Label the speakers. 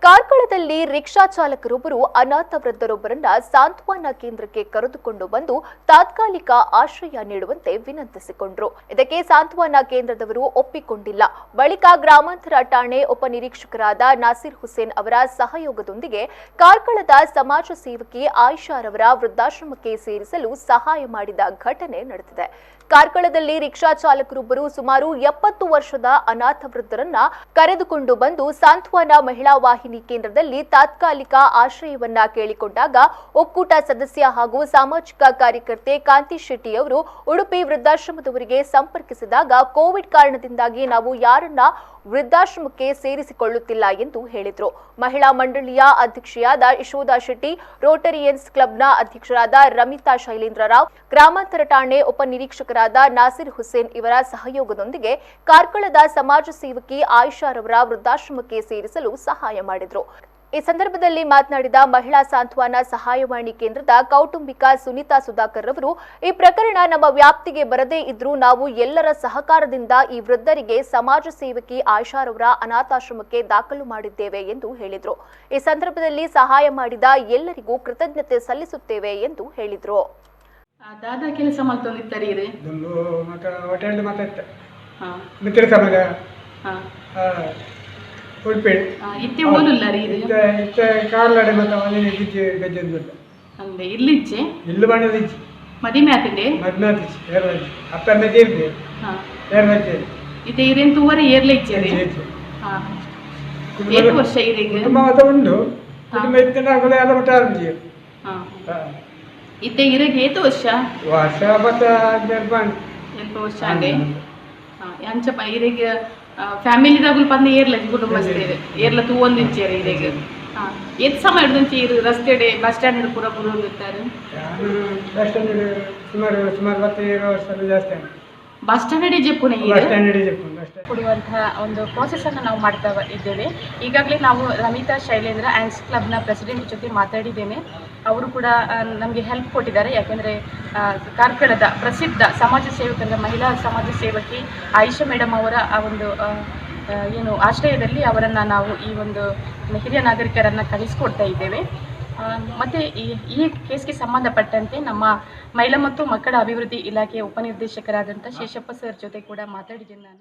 Speaker 1: ಕಾರ್ಕಳದಲ್ಲಿ rickshaw ಚಾಲಕರೊಬ್ಬರು ಅನಾಥ ವೃದ್ಧರೊಬ್ಬರನ್ನ ಸಾಂತ್ವನ ಕೇಂದ್ರಕ್ಕೆ ಕರೆದುಕೊಂಡು ಬಂದು ತಾತ್ಕಾಲಿಕ ಆಶ್ರಯ ನೀಡುವಂತೆ ವಿನಂತಿಸಿಕೊಂಡರು. ಇದಕ್ಕೆ ಸಾಂತ್ವನ ಕೇಂದ್ರದವರು ಒಪ್ಪಿಕೊಂಡಿಲ್ಲ. ಬಳಿಕ ಗ್ರಾಮಾಂತರ ಠಾಣೆ ಉಪನಿರೀಕ್ಷಕರಾದ ನಾಸಿರ್ ಹುಸೇನ್ ಅವರ ಸಹಯೋಗದೊಂದಿಗೆ ಕಾರ್ಕಳದ ಸಮಾಜ ಸೇವಕಿ ಆಯಿಷಾರವರ ವೃದ್ಧಾಶ್ರಮಕ್ಕೆ ಸೇರಿಸಲು ಸಹಾಯ ಮಾಡಿದ ಘಟನೆ ನಡೆದಿದೆ. ಕಾರ್ಕಳದಲ್ಲಿ ರಿಕ್ಷಾ ಚಾಲಕರೊಬ್ಬರು ಸುಮಾರು 70 ವರ್ಷದ ಅನಾಥ ವೃದ್ಧರನ್ನ ಕರೆದುಕೊಂಡು ಬಂದು ಸಾಂತ್ವನ ಮಹಿಳಾ ವಾಹಿನಿ ಕೇಂದ್ರದಲ್ಲಿ ತಾತ್ಕಾಲಿಕ ಆಶ್ರಯವನ್ನ ಕೇಳಿಕೊಂಡಾಗ ಒಕ್ಕೂಟ ಸದಸ್ಯ ಹಾಗೂ ಸಾಮಾಜಿಕ ಕಾರ್ಯಕರ್ತೆ ಕಾಂತಿ ಶೆಟ್ಟಿ ಅವರು ಉಡುಪಿ ವೃದ್ಧಾಶ್ರಮದವರಿಗೆ ಸಂಪರ್ಕಿಸಿದಾಗ ಕೋವಿಡ್ ಕಾರಣದಿಂದಾಗಿ ನಾವು ಯಾರನ್ನ ವೃದ್ಧಾಶ್ರಮಕ್ಕೆ ಸೇರಿಸಿಕೊಳ್ಳುತ್ತಿಲ್ಲ ಎಂದು ಹೇಳಿದರು. ಮಹಿಳಾ ಮಂಡಳಿಯ ಅಧ್ಯಕ್ಷೆಯಾದ ಯಶೋಧಾ ಶೆಟ್ಟಿ, ರೋಟರಿಯನ್ಸ್ ಕ್ಲಬ್ನ ಅಧ್ಯಕ್ಷರಾದ ರಮಿತಾ ಶೈಲೇಂದ್ರ ರಾವ್, ಗ್ರಾಮಾಂತರ ಠಾಣೆ ಉಪನಿರೀಕ್ಷಕರಾದ ನಾಸಿರ್ ಹುಸೇನ್ ಇವರ ಸಹಯೋಗದೊಂದಿಗೆ ಕಾರ್ಕಳದ ಸಮಾಜ ಸೇವಕಿ ಆಯಿಷಾರವರ ವೃದ್ಧಾಶ್ರಮಕ್ಕೆ ಸೇರಿಸಲು ಸಹಾಯ ಮಾಡಿದರು. ಈ ಸಂದರ್ಭದಲ್ಲಿ ಮಾತನಾಡಿದ ಮಹಿಳಾ ಸಾಂತ್ವನ ಸಹಾಯವಾಣಿ ಕೇಂದ್ರದ ಕೌಟುಂಬಿಕ ಸುನೀತಾ ಸುಧಾಕರ್ ಅವರು, ಈ ಪ್ರಕರಣ ನಮ್ಮ ವ್ಯಾಪ್ತಿಗೆ ಬರದೇ ಇದ್ರೂ ನಾವು ಎಲ್ಲರ ಸಹಕಾರದಿಂದ ಈ ವೃದ್ಧರಿಗೆ ಸಮಾಜ ಸೇವಕಿ ಆಯಿಷಾರವರ ಅನಾಥಾಶ್ರಮಕ್ಕೆ ದಾಖಲು ಮಾಡಿದ್ದೇವೆ ಎಂದು ಹೇಳಿದರು. ಈ ಸಂದರ್ಭದಲ್ಲಿ ಸಹಾಯ ಮಾಡಿದ ಎಲ್ಲರಿಗೂ ಕೃತಜ್ಞತೆ ಸಲ್ಲಿಸುತ್ತೇವೆ ಎಂದು ಹೇಳಿದರು.
Speaker 2: ದಾದಾ ಕೆಲಸ ಮಾಡ್ತೊಂದಿತ್ತಾರೆ ಇದೆ ಇತ್ತೆ ಓಲುಲ್ಲ ರೀ ಇದು
Speaker 3: ಕಾರ್ಲಾಡೆ ಮತ್ತೆ ಮನೆ ಗಿಜ್ಜೆ ಗಜ್ಜೆ
Speaker 2: ಅಂದೆ ಇಲ್ಲಿಚ್ಚೆ
Speaker 3: ಇಲ್ಲು ಬಣ್ಣದಿಚ್ಚೆ
Speaker 2: ಮದಿಮೆ ಆತಿದೆ
Speaker 3: ಮದ್ಮೆ ಆತಿಚ್ಚೆ ಏರ್ಲಜ್ಜೆ ಅಪ್ಪನೆ ದೇರ್ದೆ ಏರ್ಲಜ್ಜೆ
Speaker 2: ಇತ್ತೆ ಇರೇನ್ ತೂವರೆ ಏರ್ಲೆ ಇಚ್ಚೆ ರೀ ಹಾ ಎಷ್ಟು ವರ್ಷ ಇರಿಗೆ
Speaker 3: ಕುಟುಂಬ ಮತ್ತೆ ಉಂಡು ಕುಟುಂಬ ಇತ್ತಿನ ಕೂಡ ಎಲ್ಲ ಮಟ್ಟ ಆರ್ಜಿ
Speaker 2: ಹಾ ಇತ್ತೆ ಇರಿಗೆ ಎಷ್ಟು ವರ್ಷ
Speaker 3: ವರ್ಷ ಮತ್ತೆ
Speaker 2: ಎಷ್ಟು ವರ್ಷ ಅಂದೆ ಯಾಂಚಪ್ಪ ಇರಿಗೆ ಫ್ಯಾಮಿಲಿದಾಗಲು ಪಂದ ಏರ್ಲ ಕುಟುಂಬಸ್ಥರು ಏರ್ಲ ತೂವೊಂದು ಇಂಚೇರಿ ಇರಿಗೆ ಎಷ್ಟು ಸಮಯ ಹಿಡಿದು ಇರು ರಸ್ತೆ ಬಸ್ ಸ್ಟ್ಯಾಂಡ್ ಪೂರ ಪೂರ ಹೋಗಿರ್ತಾರೆ
Speaker 3: ಬಸ್ ಸ್ಟ್ಯಾಂಡ್ ಸುಮಾರು 25 ವರ್ಷ ಜಾಸ್ತಿ
Speaker 2: ಬಸ್ ಸ್ಟ್ಯಾಂಡ್ ಜೆಪ್ಪುನೆ
Speaker 4: ಕೊಡುವಂತಹ ಒಂದು ಪ್ರಾಸೆಸನ್ನು ನಾವು ಮಾಡ್ತಾ ಇದ್ದೇವೆ. ಈಗಾಗಲೇ ನಾವು ರಮಿತಾ ಶೈಲೇಂದ್ರ ಆ್ಯಂಡ್ಸ್ ಕ್ಲಬ್ನ ಪ್ರೆಸಿಡೆಂಟ್ ಜೊತೆ ಮಾತಾಡಿದ್ದೇನೆ. ಅವರು ಕೂಡ ನಮಗೆ ಹೆಲ್ಪ್ ಕೊಟ್ಟಿದ್ದಾರೆ. ಯಾಕೆಂದರೆ ಕಾರ್ಕಳದ ಪ್ರಸಿದ್ಧ ಸಮಾಜ ಸೇವಕರ ಮಹಿಳಾ ಸಮಾಜ ಸೇವಕಿ ಆಯಿಷಾ ಮೇಡಮ್ ಅವರ ಆ ಒಂದು ಏನು ಆಶ್ರಯದಲ್ಲಿ ಅವರನ್ನು ನಾವು ಈ ಒಂದು ಹಿರಿಯ ನಾಗರಿಕರನ್ನು ಕಳಿಸ್ಕೊಡ್ತಾ ಇದ್ದೇವೆ. ಮತ್ತು ಈ ಕೇಸ್ಗೆ ಸಂಬಂಧಪಟ್ಟಂತೆ ನಮ್ಮ ಮಹಿಳಾ ಮತ್ತು ಮಕ್ಕಳ ಅಭಿವೃದ್ಧಿ ಇಲಾಖೆಯ ಉಪನಿರ್ದೇಶಕರಾದಂಥ ಶೇಷಪ್ಪ ಸರ್ ಜೊತೆ ಕೂಡ ಮಾತಾಡಿದ್ದೇನೆ ನಾನು.